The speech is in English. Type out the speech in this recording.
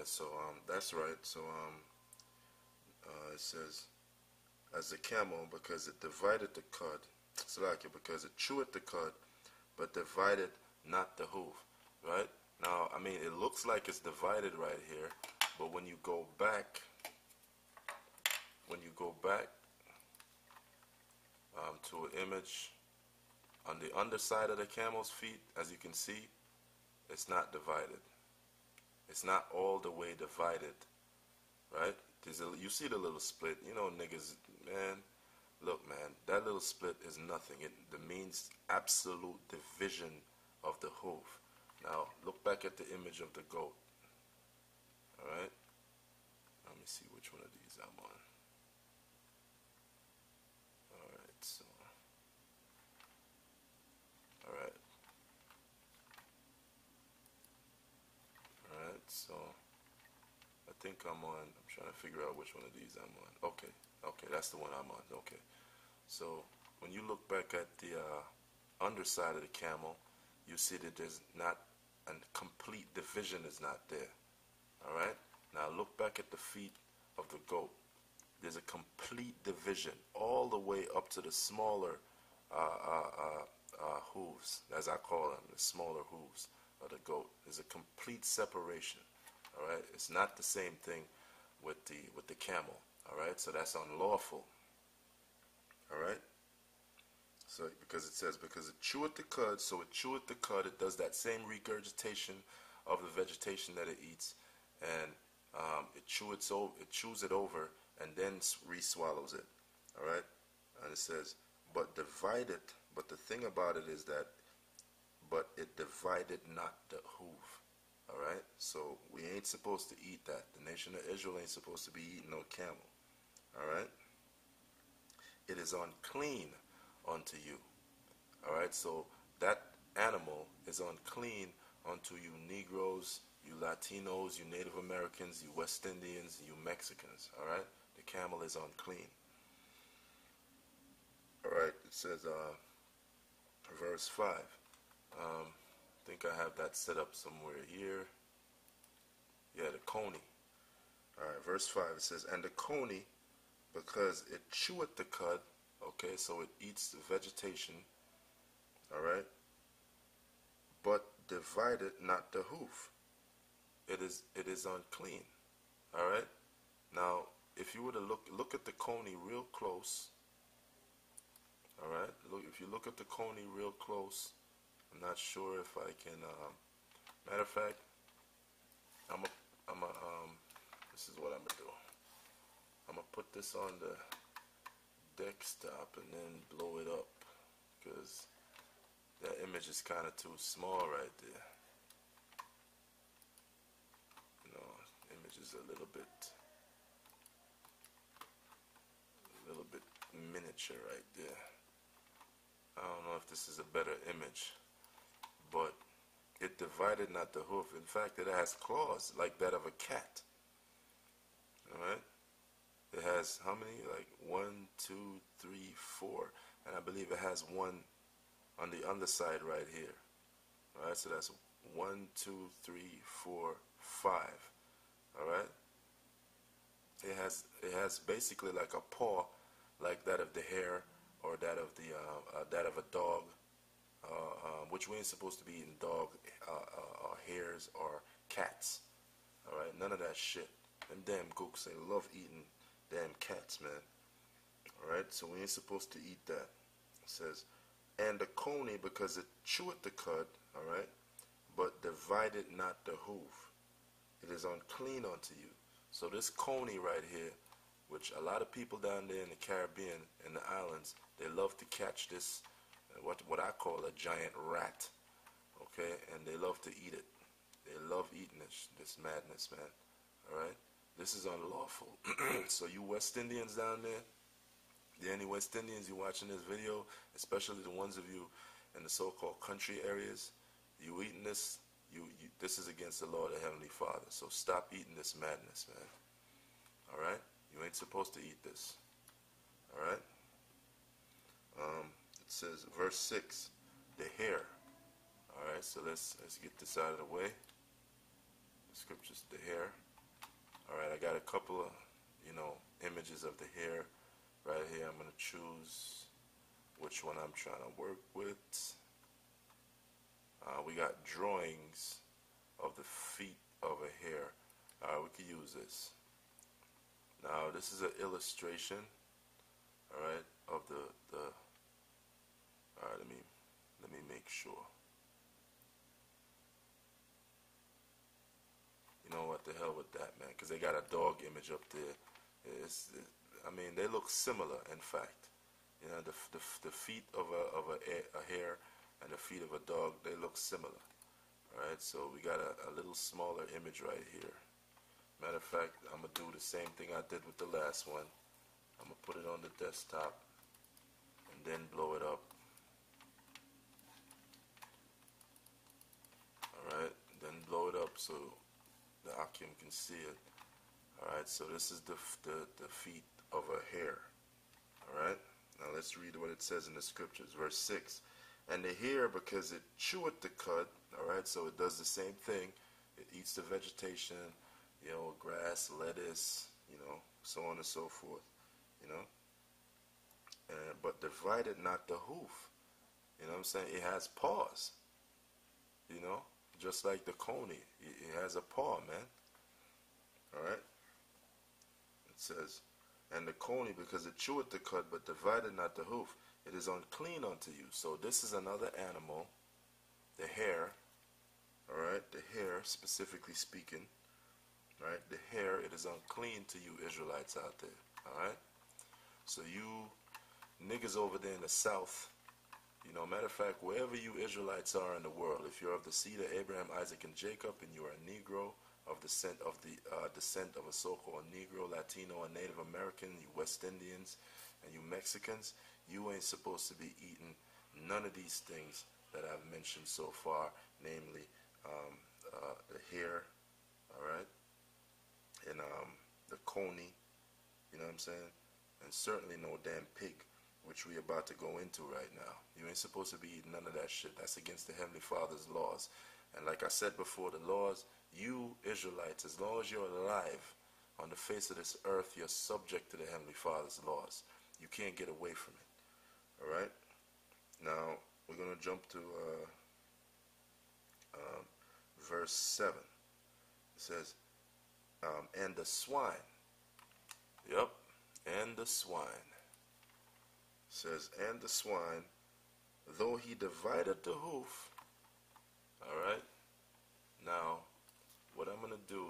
Yeah, so that's right. So it says, as the camel, because it divided the cud, Salakia, because it chewed the cud, but divided not the hoof. Right? Now, I mean, it looks like it's divided right here, but when you go back, to an image on the underside of the camel's feet, as you can see, it's not divided. It's not all the way divided, right? You see the little split. You know, niggas, man, look, man, that little split is nothing. It means absolute division of the hoof. Now, look back at the image of the goat, all right? Let me see which one of these I'm on. All right, so, all right. All right, so I think I'm trying to figure out which one of these I'm on. Okay, that's the one I'm on. Okay, so when you look back at the underside of the camel, you see that there's not a complete division is not there. All right, now look back at the feet of the goat. There's a complete division all the way up to the smaller hooves, as I call them, the smaller hooves of the goat. There's a complete separation. All right, it's not the same thing with the camel. All right, so that's unlawful. All right, so because it says, because it cheweth the cud, so it cheweth the cud, it does that same regurgitation of the vegetation that it eats, and it chews it over and then re-swallows it. All right, and it says, but divided, but the thing about it is that, but it divided not the hoof. All right, so we ain't supposed to eat that. The nation of Israel ain't supposed to be eating no camel. All right, it is unclean unto you. All right, so that animal is unclean unto you Negroes, you Latinos, you Native Americans, you West Indians, you Mexicans. All right, the camel is unclean. All right, it says verse 5. I think I have that set up somewhere here. Yeah, the coney. All right, verse 5, it says, and the coney, because it cheweth the cud, okay, so it eats the vegetation, all right, but divided not the hoof. It is unclean. All right, now if you were to look at the coney real close, all right, if you look at the coney real close, I'm not sure if I can, matter of fact, this is what I'm gonna do. I'm gonna put this on the desktop and then blow it up, because that image is kind of too small right there. You know, image is a little bit miniature right there. I don't know if this is a better image, but it divided not the hoof. In fact, it has claws like that of a cat. All right, it has how many? Like 1, 2, 3, 4, and I believe it has one on the underside right here. All right, so that's 1, 2, 3, 4, 5. All right, it has basically like a paw, like that of the hare or that of a dog, which we ain't supposed to be eating dog, hares or cats. All right, none of that shit. Them damn gooks, they love eating damn cats, man. All right, so we ain't supposed to eat that. It says, and the coney, because it cheweth the cud, all right, but divided not the hoof. It is unclean unto you. So this coney right here, which a lot of people down there in the Caribbean, in the islands, they love to catch this, what I call a giant rat, okay, and they love to eat it. They love eating this madness, man. All right, this is unlawful. So you West Indians down there, any West Indians you watching this video, especially the ones of you in the so-called country areas, you eating this, this is against the law of the Heavenly Father. So stop eating this madness, man. All right, you ain't supposed to eat this. All right. It says verse 6, the hare. All right, so let's get this out of the way. The scriptures, the hare. got a couple of, images of the hair right here. I'm going to choose which one I'm trying to work with. We got drawings of the feet of a hare. We could use this. Now this is an illustration, alright, of the alright, let me make sure. You know what, the hell with that, man, because they got a dog image up there. They look similar, in fact. The feet of a hare and the feet of a dog, they look similar. Alright, so we got a little smaller image right here. Matter of fact, I'm going to do the same thing I did with the last one. I'm going to put it on the desktop and then blow it up. Alright, then blow it up so the Akim can see it. Alright, so this is the feet of a hare. Alright, now let's read what it says in the scriptures. Verse 6. And the hare, because it cheweth the cud, alright, so it does the same thing. It eats the vegetation, grass, lettuce, so on and so forth, but divided not the hoof. You know what I'm saying? It has paws, just like the coney. It has a paw, man. Alright? It says, and the coney, because it cheweth the cud, but divided not the hoof, it is unclean unto you. So this is another animal, the hare, alright, the hare, specifically speaking, right, the hare, it is unclean to you Israelites out there, alright? So you niggas over there in the south, matter of fact, wherever you Israelites are in the world, if you're of the seed of Abraham, Isaac, and Jacob, and you are a Negro of descent of a so-called Negro, Latino, and Native American, you West Indians, and you Mexicans, you ain't supposed to be eating none of these things that I've mentioned so far, namely the hare, alright, and the coney, you know what I'm saying, and certainly no damn pig, which we about to go into right now. You ain't supposed to be eating none of that shit. That's against the Heavenly Father's laws. And like I said before, the laws, you Israelites, as long as you're alive on the face of this earth, you're subject to the Heavenly Father's laws. You can't get away from it. Alright? Now, we're going to jump to verse 7. It says, and the swine. Yep, and the swine. It says, and the swine, though he divided the hoof. Alright? Now, what I'm going to do